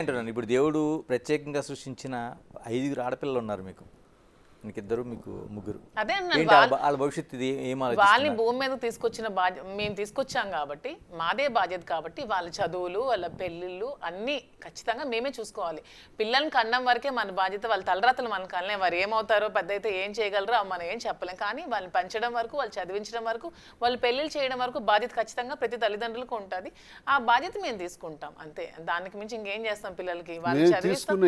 అంటున్నాను, ఇప్పుడు దేవుడు ప్రత్యేకంగా సృష్టించిన 5 ఆడపిల్లలు ఉన్నారు మీకు, ఇద్దరు మీకు ముగ్గురు. అదే వాళ్ళ భవిష్యత్తు ఇది ఏం వాళ్ళని భూమి మీద తీసుకొచ్చిన బాధ్యత మేము తీసుకొచ్చాం కాబట్టి మాదే బాధ్యత కాబట్టి వాళ్ళ చదువులు వాళ్ళ పెళ్ళిళ్ళు అన్నీ ఖచ్చితంగా మేమే చూసుకోవాలి. పిల్లల్ని కన్నం వరకే మన బాధ్యత. వాళ్ళ తలరాతలు మన కళ్ళనే, వారు ఏమవుతారో పెద్ద అయితే ఏం చేయగలరో మనం ఏం చెప్పలేం. కానీ వాళ్ళని పెంచడం వరకు, వాళ్ళు చదివించడం వరకు, వాళ్ళు పెళ్ళిళ్ళు చేయడం వరకు బాధ్యత ఖచ్చితంగా ప్రతి తల్లిదండ్రులకు ఉంటుంది. ఆ బాధ్యత మేము తీసుకుంటాం అంతే. దానికి మించి ఇంకేం చేస్తాం పిల్లలకి? వాళ్ళు చదివిస్తాం,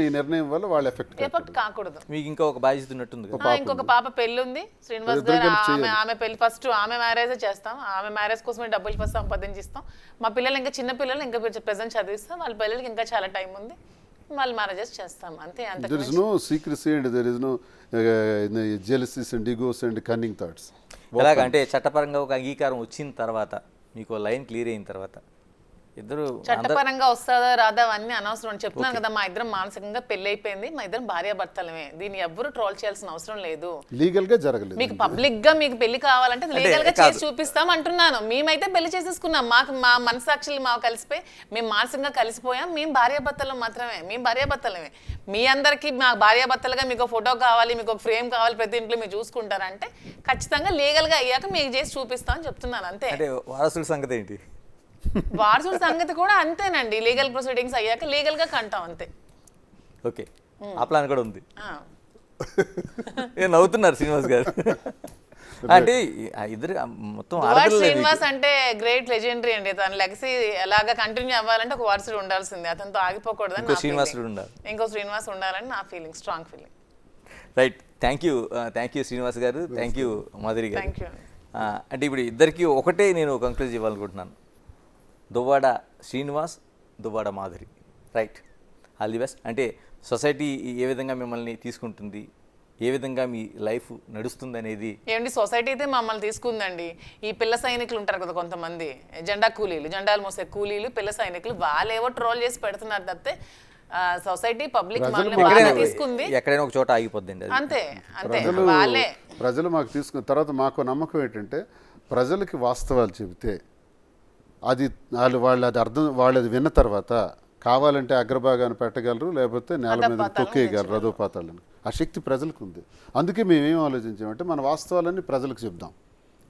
ఎఫెక్ట్ కాకూడదు. మీకు ఇంకా ఒక బాధ్యత ఉన్నట్టు. ఇంకొక పాప పెళ్లి ఉంది, శ్రీనివాస్ గారు. ఆమె పెళ్లి ఫస్ట్ ఆమె మ్యారేజ్ చేస్తాం. ఆమె మ్యారేజ్ కోసమే డబ్బులు ఫస్ట్ సంపాదించిస్తాం. మా పిల్లలు ఇంకా చిన్న పిల్లలు ఇంకా ప్రెజెంట్ చదివిస్తాం. వాళ్ళ పిల్లలకి ఇంకా చాలా టైం ఉంది, వాళ్ళు మ్యారేజెస్ చేస్తాం అంతే. There is no secrecy and there is no jealousies and egos and cunning thoughts. ఎలాగంటే చట్టపరంగా ఒక అంగీకారం వచ్చిన తర్వాత, మీకు లైన్ క్లియర్ అయిన తర్వాత ఇద్దరు చట్టపరంగా వస్తుందా రాదా అన్నీ అనవసరం. చెప్తున్నాను కదా, మా ఇద్దరం మానసికంగా పెళ్లి అయిపోయింది, మా ఇద్దరం భార్యాభర్తలమే. దీన్ని ఎవ్వరు ట్రోల్ చేయాల్సిన అవసరం లేదు. లీగల్ గా జరగలేదు. మీకు పబ్లిక్ గా మీకు పెళ్లి కావాలంటే లీగల్ గా చేసి చూపిస్తాం అంటున్నాను. మేమైతే పెళ్లి చేసేసుకున్నాం, మాకు మా మనసాక్షులు మాకు కలిసిపోయి మేము మానసికంగా కలిసిపోయాం. మేము భార్యాభర్తలు మాత్రమే, మేము భార్యాభర్తలమే. మీ అందరికి మా భార్యాభర్తలుగా మీకు ఫోటో కావాలి, మీకు ఒక ఫ్రేమ్ కావాలి, ప్రతి ఇంట్లో మీరు చూసుకుంటారంటే ఖచ్చితంగా లీగల్ గా అయ్యాక మీకు చేసి చూపిస్తాం అని చెప్తున్నాను అంతే. వారసుల సంగతి ఏంటి? వారసుల సంగతి కూడా అంతేనండి, లీగల్ ప్రొసీడింగ్స్ అయ్యాక లీగల్ గా కంటాం అంతే. ఓకే, ఆ ప్లాన్ కూడా ఉంది. నవ్వుతున్నారు శ్రీనివాస్ గారు. అంటే ఇద్దరు మొత్తం శ్రీనివాస్ అంటే గ్రేట్ లెజెండరీ అండి. తన లెగసీ ఎలాగా కంటిన్యూ అవ్వాలంటే ఒక వారసుడు ఉండాల్సిందే, అతనితో ఆగిపోకూడదని. ఇంకో శ్రీనివాస్ ఉండాలని నా feeling, strong feeling. Right, thank you Srinivas గారు, థ్యాంక్ యూ మాధురి గారు. అంటే ఇప్పుడు ఇద్దరికి ఒకటే నేను కంక్లూజ్ ఇవ్వాలనుకుంటున్నాను, Duvvada Srinivas, Duvvada Madhuri. Right, all the best. అంటే సొసైటీ ఏ విధంగా మిమ్మల్ని తీసుకుంటుంది, ఏ విధంగా మీ లైఫ్ నడుస్తుంది అనేది. ఏమండి, సొసైటీ అయితే మమ్మల్ని తీసుకుందండి. ఈ పిల్ల సైనికులు ఉంటారు కదా కొంతమంది, జెండా కూలీలు, జెండాలు మోసే కూలీలు, పిల్ల సైనికులు, వాళ్ళేవో ట్రోల్ చేసి పెడుతున్నారు తప్పితే సొసైటీ పబ్లిక్ తీసుకుంది. ఎక్కడైనా ఒక చోట ఆగిపోద్దండి అంతే అంతే. వాళ్ళే ప్రజలు మాకు తీసుకున్న తర్వాత మాకు నమ్మకం ఏంటంటే, ప్రజలకి వాస్తవాలు చెబితే అది వాళ్ళు అది విన్న తర్వాత కావాలంటే అగ్రభాగాన్ని పెట్టగలరు, లేకపోతే నేల మీద తొక్కేయగలరు రథోపాతాలని. ఆ శక్తి ప్రజలకు ఉంది. అందుకే మేమేం ఆలోచించామంటే, మన వాస్తవాలన్నీ ప్రజలకు చెప్దాం,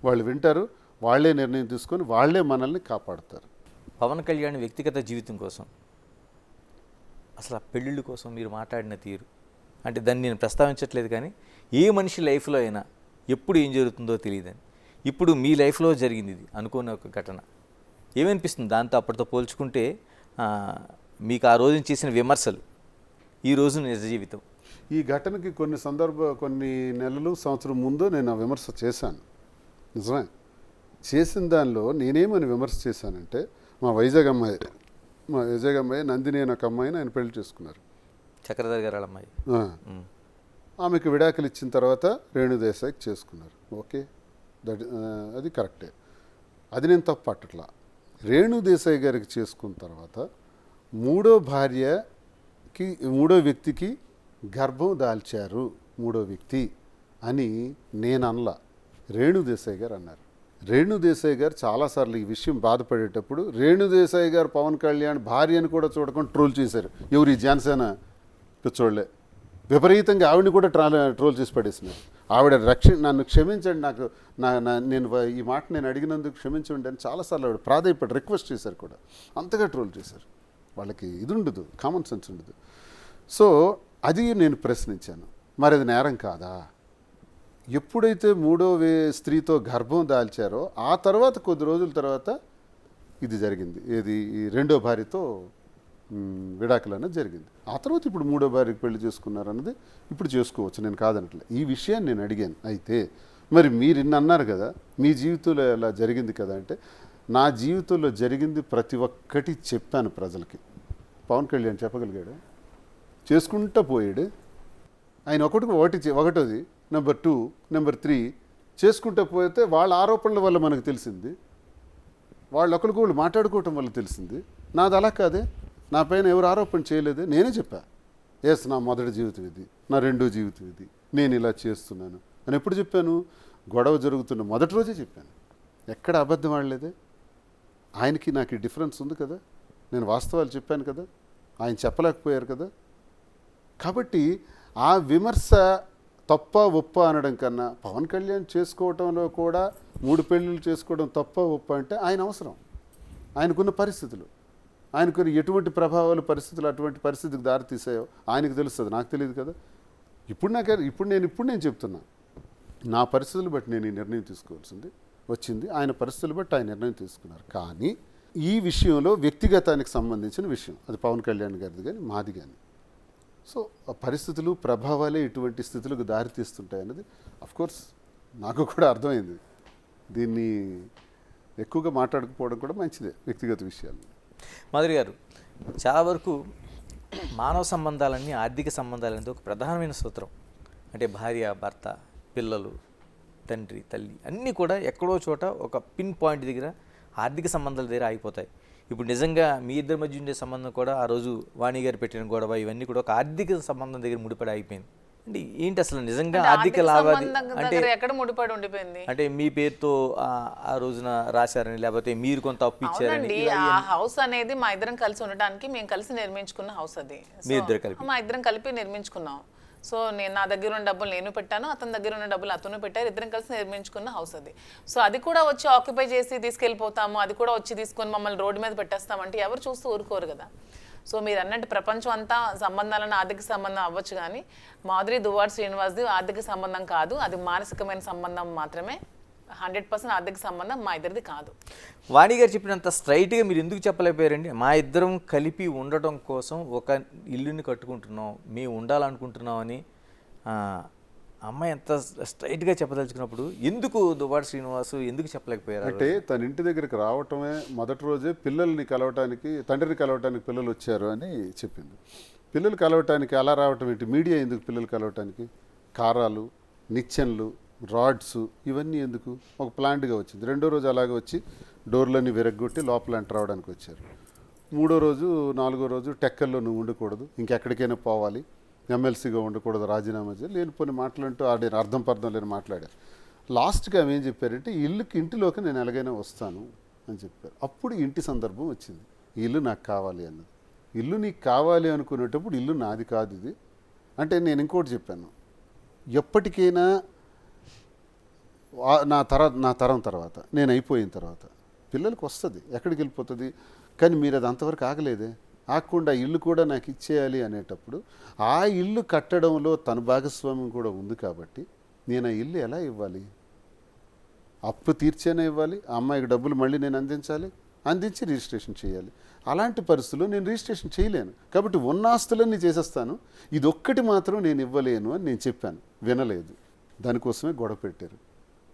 వాళ్ళు వింటారు, వాళ్లే నిర్ణయం తీసుకొని వాళ్లే మనల్ని కాపాడుతారు. పవన్ కళ్యాణ్ వ్యక్తిగత జీవితం కోసం, అసలు ఆ పెళ్ళిళ్ళ కోసం మీరు మాట్లాడిన తీరు, అంటే దాన్ని నేను ప్రస్తావించట్లేదు, కానీ ఏ మనిషి లైఫ్లో అయినా ఎప్పుడు ఏం జరుగుతుందో తెలియదని, ఇప్పుడు మీ లైఫ్లో జరిగింది ఇది అనుకోని ఒక ఘటన, ఏమనిపిస్తుంది దాంతో అప్పటితో పోల్చుకుంటే? మీకు ఆ రోజు చేసిన విమర్శలు, ఈ రోజు నిజ జీవితం. ఈ ఘటనకి కొన్ని నెలలు, సంవత్సరం ముందు నేను ఆ విమర్శ చేశాను. నిజమే, చేసిన దానిలో నేనేమని విమర్శ చేశానంటే, మా వైజాగ్ అమ్మాయి నందిని అనే ఒక అమ్మాయిని ఆయన పెళ్లి చేసుకున్నారు, చక్రధర్ గారు అమ్మాయి. ఆమెకు విడాకులు ఇచ్చిన తర్వాత రేణుదేశాయికి చేసుకున్నారు. ఓకే, అది కరెక్టే, అది నేను తప్పు పట్టట్లా. రేణుదేశాయి గారికి చేసుకున్న తర్వాత మూడో వ్యక్తికి గర్భం దాల్చారు మూడో వ్యక్తి అని నేను అనలా, రేణుదేశాయి గారు అన్నారు. రేణుదేశాయి గారు చాలాసార్లు ఈ విషయం బాధపడేటప్పుడు రేణుదేశాయి గారు పవన్ కళ్యాణ్ భార్యను కూడా చూడకుండా ట్రోల్ చేశారు. ఎవరు? ఈ జనసేన పిచ్చోళ్లే విపరీతంగా ఆవిడని కూడా ట్రోల్ చేసి పడేసినారు. ఆవిడ నన్ను క్షమించండి, నేను ఈ మాట నేను అడిగినందుకు క్షమించండి అని చాలాసార్లు ఆవిడ ప్రాధాయపడి రిక్వెస్ట్ చేశారు కూడా. అంతగా ట్రోల్ చేశారు. వాళ్ళకి ఇది ఉండదు, కామన్ సెన్స్ ఉండదు. సో అది నేను ప్రశ్నించాను, మరి అది నేరం కాదా? ఎప్పుడైతే మూడో స్త్రీతో గర్భం దాల్చారో ఆ తర్వాత కొద్ది రోజుల తర్వాత ఇది జరిగింది. ఏది? ఈ రెండో భార్యతో విడాకులు అనేది జరిగింది. ఆ తర్వాత ఇప్పుడు మూడో భార్యకి పెళ్లి చేసుకున్నారు అన్నది ఇప్పుడు చేసుకోవచ్చు, నేను కాదనట్లే. ఈ విషయాన్ని నేను అడిగాను. అయితే మరి మీరు ఇన్ని అన్నారు కదా, మీ జీవితంలో ఎలా జరిగింది కదా అంటే, నా జీవితంలో జరిగింది ప్రతి ఒక్కటి చెప్పాను ప్రజలకి. పవన్ కళ్యాణ్ చెప్పగలిగాడు, చేసుకుంటూ పోయాడు. ఆయన ఒకటోది, నెంబర్ 2, నెంబర్ 3 చేసుకుంటూ పోతే వాళ్ళ ఆరోపణల వల్ల మనకు తెలిసింది, వాళ్ళు ఒకరికొకళ్ళు మాట్లాడుకోవటం వల్ల తెలిసింది. నాది అలా కాదే, నా పైన ఎవరు ఆరోపణ చేయలేదే, నేనే చెప్పా. ఎస్, నా మొదటి జీవితం ఇది, నా రెండో జీవితం ఇది, నేను ఇలా చేస్తున్నాను అని ఎప్పుడు చెప్పాను? గొడవ జరుగుతున్న మొదటి రోజే చెప్పాను. ఎక్కడ అబద్ధం ఆడలేదే. ఆయనకి నాకు డిఫరెన్స్ ఉంది కదా, నేను వాస్తవాలు చెప్పాను కదా. ఆయన చెప్పలేకపోయారు కదా. కాబట్టి ఆ విమర్శ తప్ప ఒప్ప అనడం కన్నా పవన్ కళ్యాణ్ చేసుకోవటంలో కూడా 3 పెళ్ళిళ్ళు చేసుకోవడం తప్ప ఒప్ప అంటే ఆయన అవసరం, ఆయనకున్న పరిస్థితులు, ఆయనకున్న ఎటువంటి ప్రభావాలు పరిస్థితులు అటువంటి పరిస్థితికి దారితీసాయో ఆయనకు తెలుస్తుంది, నాకు తెలియదు కదా. ఇప్పుడు నేను చెప్తున్నా, నా పరిస్థితులు బట్టి నేను ఈ నిర్ణయం తీసుకోవాల్సింది వచ్చింది, ఆయన పరిస్థితులు బట్టి ఆయన నిర్ణయం తీసుకున్నారు. కానీ ఈ విషయంలో వ్యక్తిగతానికి సంబంధించిన విషయం, అది పవన్ కళ్యాణ్ గారిది కానీ మాది కానీ. సో ఆ పరిస్థితులు ప్రభావాలే ఇటువంటి స్థితులకు దారితీస్తుంటాయి అన్నది అఫ్కోర్స్ నాకు కూడా అర్థమైంది. దీన్ని ఎక్కువగా మాట్లాడకపోవడం కూడా మంచిదే వ్యక్తిగత విషయాలు. మాధురి గారు, చాలా వరకు మానవ సంబంధాలన్నీ ఆర్థిక సంబంధాలనేది ఒక ప్రధానమైన సూత్రం. అంటే భార్య, భర్త, పిల్లలు, తండ్రి, తల్లి అన్నీ కూడా ఎక్కడో చోట ఒక పిన్ పాయింట్ దగ్గర ఆర్థిక సంబంధాల దగ్గర ఆగిపోతాయి. ఇప్పుడు నిజంగా మీ ఇద్దరి మధ్య ఉండే సంబంధం కూడా ఆ రోజు వాణి గారు పెట్టిన గొడవ ఇవన్నీ కూడా ఒక ఆర్థిక సంబంధం దగ్గర ముడిపడి ఆగిపోయింది. అంటే ఏంటి అసలు నిజంగా ఆర్థిక లావాదేవీ అంటే ఎక్కడ ముడిపడి ఉండిపోయింది? అంటే మీ పేరుతో ఆ రోజున రాశారని, లేకపోతే మీరు కొంత అప్పు ఇచ్చారని? ఆ హౌస్ అనేది మా ఇద్దరం కలిసి ఉండడానికి మేము కలిసి నిర్మించుకున్న హౌస్ అది. మీ ఇద్దరు కలిపి? మా ఇద్దరం కలిపి నిర్మించుకున్నాం. సో నా దగ్గర ఉన్న డబ్బులు నేను పెట్టాను, అతని దగ్గర ఉన్న డబ్బులు అతను పెట్టారు, ఇద్దరం కలిసి నిర్మించుకున్న హౌస్ అది. సో అది కూడా వచ్చి ఆక్యుపై చేసి తీసుకెళ్ళిపోతాము, అది కూడా వచ్చి తీసుకొని మమ్మల్ని రోడ్డు మీద పెట్టేస్తామంటే ఎవరు చూస్తూ ఊరుకోరు కదా. సో మీరు అన్నట్టు ప్రపంచం అంతా సంబంధాలను ఆర్థిక సంబంధం అవ్వచ్చు, కానీ మాధురి దువ్వాడ శ్రీనివాస్ది ఆర్థిక సంబంధం కాదు, అది మానసికమైన సంబంధం మాత్రమే. 100% ఆర్థిక సంబంధం మా ఇద్దరిది కాదు. వాణి గారు చెప్పినంత స్ట్రైట్గా మీరు ఎందుకు చెప్పలేకపోయారండి? మా ఇద్దరం కలిపి ఉండటం కోసం ఒక ఇల్లుని కట్టుకుంటున్నాం, మేము ఉండాలనుకుంటున్నాం అని అమ్మాయి ఎంత స్ట్రైట్గా చెప్పదలుచుకున్నప్పుడు ఎందుకు దువ్వాడ శ్రీనివాసు ఎందుకు చెప్పలేకపోయారు? అంటే తన ఇంటి దగ్గరికి రావటమే మొదటి రోజే పిల్లల్ని కలవటానికి, తండ్రిని కలవటానికి పిల్లలు వచ్చారు అని చెప్పింది. పిల్లలు కలవటానికి అలా రావటం ఏంటి? మీడియా ఎందుకు పిల్లలు కలవటానికి? కారాలు, నిచ్చెన్లు, రాడ్స్ ఇవన్నీ ఎందుకు? ఒక ప్లాంట్గా వచ్చింది. 2వ రోజు అలాగే వచ్చి డోర్లన్నీ విరగ్గొట్టి లోపల ఎంటర్ అవడానికి వచ్చారు. 3వ రోజు 4వ రోజు టెక్కల్లో నువ్వు ఉండకూడదు, ఇంకెక్కడికైనా పోవాలి, ఎమ్మెల్సీగా ఉండకూడదు, రాజీనామా చేయాలి, లేనిపోని మాటలంటూ ఆడిన అర్థం పర్థం లేని మాట్లాడారు. లాస్ట్గా ఆమె ఏం చెప్పారంటే ఇంటిలోకి నేను ఎలాగైనా వస్తాను అని చెప్పారు. అప్పుడు ఇంటి సందర్భం వచ్చింది, ఈ ఇల్లు నాకు కావాలి అన్నది. ఇల్లు నీకు కావాలి అనుకునేటప్పుడు ఇల్లు నాది కాదు ఇది అంటే. నేను ఇంకోటి చెప్పాను, ఎప్పటికైనా నా తరం తర్వాత నేను అయిపోయిన తర్వాత పిల్లలకు వస్తుంది, ఎక్కడికి వెళ్ళిపోతుంది. కానీ మీరు అది అంతవరకు ఆగలేదే, ఆగకుండా ఇల్లు కూడా నాకు ఇచ్చేయాలి అనేటప్పుడు ఆ ఇల్లు కట్టడంలో తన భాగస్వామ్యం కూడా ఉంది కాబట్టి నేను ఆ ఇల్లు ఎలా ఇవ్వాలి? అప్పు తీర్చేనే ఇవ్వాలి, ఆ అమ్మాయికి డబ్బులు మళ్ళీ నేను అందించి రిజిస్ట్రేషన్ చేయాలి. అలాంటి పరిస్థితుల్లో నేను రిజిస్ట్రేషన్ చేయలేను కాబట్టి ఉన్న ఆస్తులన్నీ చేసేస్తాను, ఇది ఒక్కటి మాత్రం నేను ఇవ్వలేను అని నేను చెప్పాను. వినలేదు, దానికోసమే గొడవ పెట్టారు.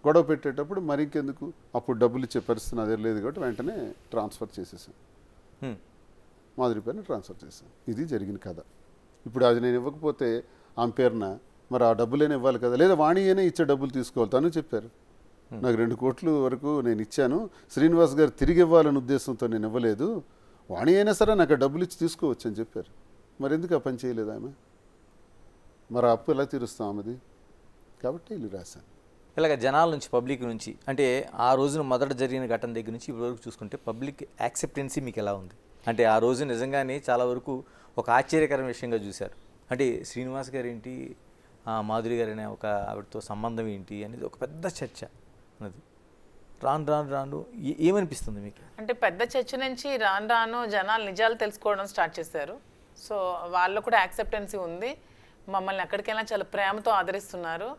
గొడవ పెట్టేటప్పుడు మరి ఇంకెందుకు, అప్పుడు డబ్బులు ఇచ్చే పరిస్థితి అదే లేదు కాబట్టి వెంటనే ట్రాన్స్ఫర్ చేసేసాను, మాధురి పేరున ట్రాన్స్ఫర్ చేశాను. ఇది జరిగిన కథ. ఇప్పుడు అది నేను ఇవ్వకపోతే ఆమె పేరున మరి ఆ డబ్బులైనా ఇవ్వాలి కదా, లేదా వాణి అయినా ఇచ్చే డబ్బులు తీసుకోవాలి. తను చెప్పారు నాకు 2 కోట్ల వరకు నేను ఇచ్చాను, శ్రీనివాస్ గారు తిరిగి ఇవ్వాలనే ఉద్దేశంతో నేను ఇవ్వలేదు, వాణి అయినా సరే నాకు ఆ డబ్బులు ఇచ్చి తీసుకోవచ్చు అని చెప్పారు. మరి ఎందుకు ఆ పని చేయలేదు ఆమె? మరి ఆ అప్పు ఎలా తీరుస్తాం ఆమెది? కాబట్టి ఇల్లు రాశాను. ఇలాగ జనాల నుంచి, పబ్లిక్ నుంచి, అంటే ఆ రోజున మొదట జరిగిన ఘటన దగ్గర నుంచి ఇప్పటివరకు చూసుకుంటే పబ్లిక్ యాక్సెప్టెన్సీ మీకు ఎలా ఉంది? అంటే ఆ రోజు నిజంగానే చాలా వరకు ఒక ఆశ్చర్యకరమైన విషయంగా చూశారు. అంటే శ్రీనివాస్ గారు ఏంటి, మాధురి గారు అనే ఒక ఆవిడతో సంబంధం ఏంటి అనేది ఒక పెద్ద చర్చ అన్నది. రాను ఏమనిపిస్తుంది మీకు? అంటే పెద్ద చర్చ నుంచి రాను జనాలు నిజాలు తెలుసుకోవడం స్టార్ట్ చేశారు. సో వాళ్ళు కూడా యాక్సెప్టెన్సీ ఉంది, మమ్మల్ని ఎక్కడికైనా చాలా ప్రేమతో ఆదరిస్తున్నారు.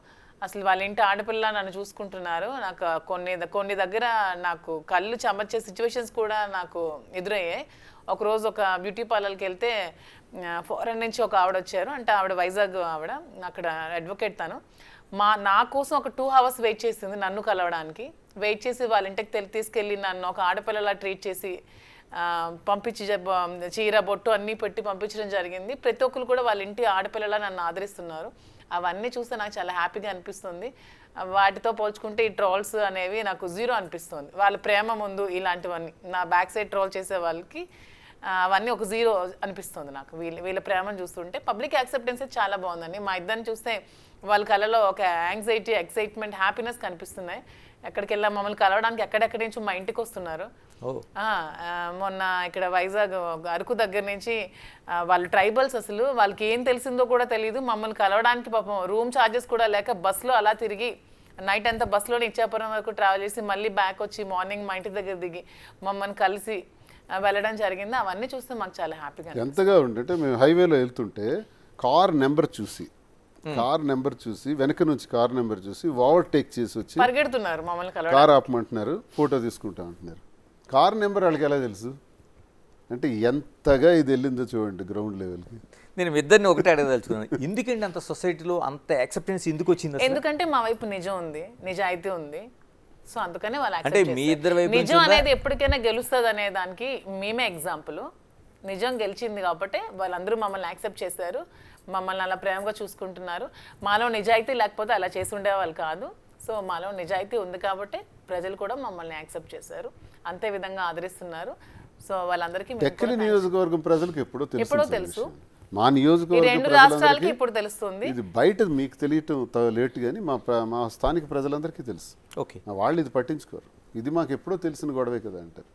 అసలు వాళ్ళ ఇంటి ఆడపిల్ల నన్ను చూసుకుంటున్నారు. నాకు కొన్ని దగ్గర నాకు కళ్ళు చెమర్చే సిచ్యువేషన్స్ కూడా నాకు ఎదురయ్యాయి. ఒకరోజు ఒక బ్యూటీ పార్లర్కి వెళ్తే ఫారెన్ నుంచి ఒక ఆవిడ వచ్చారు. అంటే ఆవిడ వైజాగ్ ఆవిడ, అక్కడ అడ్వకేట్ తను. నా కోసం ఒక 2 hours వెయిట్ చేసింది నన్ను కలవడానికి. వెయిట్ చేసి వాళ్ళ ఇంటికి తీసుకెళ్ళి నన్ను ఒక ఆడపిల్లలా ట్రీట్ చేసి పంపించి చీర బొట్టు అన్నీ పెట్టి పంపించడం జరిగింది. ప్రతి ఒక్కరు కూడా వాళ్ళ ఇంటి ఆడపిల్లలా నన్ను ఆదరిస్తున్నారు. అవన్నీ చూస్తే నాకు చాలా హ్యాపీగా అనిపిస్తుంది. వాటితో పోల్చుకుంటే ఈ ట్రోల్స్ అనేవి నాకు 0 అనిపిస్తుంది. వాళ్ళ ప్రేమ ముందు ఇలాంటివన్నీ నా బ్యాక్ సైడ్ ట్రోల్ చేసే వాళ్ళకి అవన్నీ ఒక 0 అనిపిస్తుంది నాకు. వీళ్ళ ప్రేమను చూస్తుంటే పబ్లిక్ యాక్సెప్టెన్స్ చాలా బాగుందండి. మా ఇద్దరిని చూస్తే వాళ్ళ కళలో ఒక యాంగ్జైటీ, ఎక్సైట్మెంట్, హ్యాపీనెస్ కనిపిస్తున్నాయి. ఎక్కడికి వెళ్ళా మమ్మల్ని కలవడానికి ఎక్కడెక్కడి నుంచి మా ఇంటికి వస్తున్నారు. ఓ మొన్న ఇక్కడ వైజాగ్ అరకు దగ్గర నుంచి వాళ్ళు ట్రైబల్స్, అసలు వాళ్ళకి ఏం తెలిసిందో కూడా తెలియదు. మమ్మల్ని కలవడానికి పాపం రూమ్ ఛార్జెస్ కూడా లేక బస్సులో అలా తిరిగి నైట్ అంతా బస్సులో ఇచ్చాపురం వరకు ట్రావెల్ చేసి మళ్ళీ బ్యాక్ వచ్చి మార్నింగ్ మా ఇంటి దగ్గర దిగి మమ్మల్ని కలిసి వెళ్ళడం జరిగింది. అవన్నీ చూస్తే మాకు చాలా హ్యాపీగా ఎంతగా ఉంటే మేము హైవేలో వెళ్తుంటే కార్ నెంబర్ చూసి వెనక నుంచి కార్ నెంబర్ చూసి ఓవర్టేక్ చేసి వచ్చి పరిగెడుతున్నారు మమ్మల్ని కలవడం. కార్ ఆపమంటున్నారు, ఫోటో తీసుకుంటా అంటున్నారు. కార్ నెంబర్ వాళ్ళకి ఎలా తెలుసు అంటే ఎంతగా ఇది వెళ్ళిందో చూడండి గ్రౌండ్ లెవెల్కి. నేను మీ ఇద్దరిని ఒకటే అడగదలుచుకున్నాను, ఎందుకంటే అంత సొసైటీలో అంత యాక్సెప్టెన్స్ ఎందుకు వచ్చింది అసలు? ఎందుకంటే మా వైపు నిజం ఉంది, నిజాయితీ ఉంది. సో అందుకనే వాళ్ళు అంటే accept మీ చేస్తారు. ఇద్దరి వైపు నిజం అనేది ఎప్పటికైనా గెలుస్తుంది అనే దానికి మేమే ఎగ్జాంపుల్. నిజం గెలిచింది కాబట్టి వాళ్ళందరూ మమ్మల్ని యాక్సెప్ట్ చేశారు, మమ్మల్ని అలా ప్రేమగా చూసుకుంటున్నారు. మాలో నిజాయితీ లేకపోతే అలా చేసి ఉండేవాళ్ళు కాదు. సో మాలో నిజాయితీ ఉంది కాబట్టి ప్రజలు కూడా మమ్మల్ని యాక్సెప్ట్ చేశారు, అంతే విధంగా ఆదరిస్తున్నారు. సో వాళ్ళందరికీ మేము టెక్కలి నియోజకవర్గం ప్రజలకు ఎప్పుడో ఎప్పుడో తెలుసు తెలుసు. మా ఈ నియోజకవర్గ రెండు రాష్ట్రాలకి ప్రజలందరికీ ఇప్పుడు తెలుస్తుంది. ఇది బయట మీకు తెలియటం లేట్ కానీ మా స్థానిక ప్రజలందరికీ తెలుసు. ఓకే, వాళ్ళు ఇది పట్టించుకోరు, ఇది మాకు ఎప్పుడో తెలిసిన గొడవే కదా అంటారు.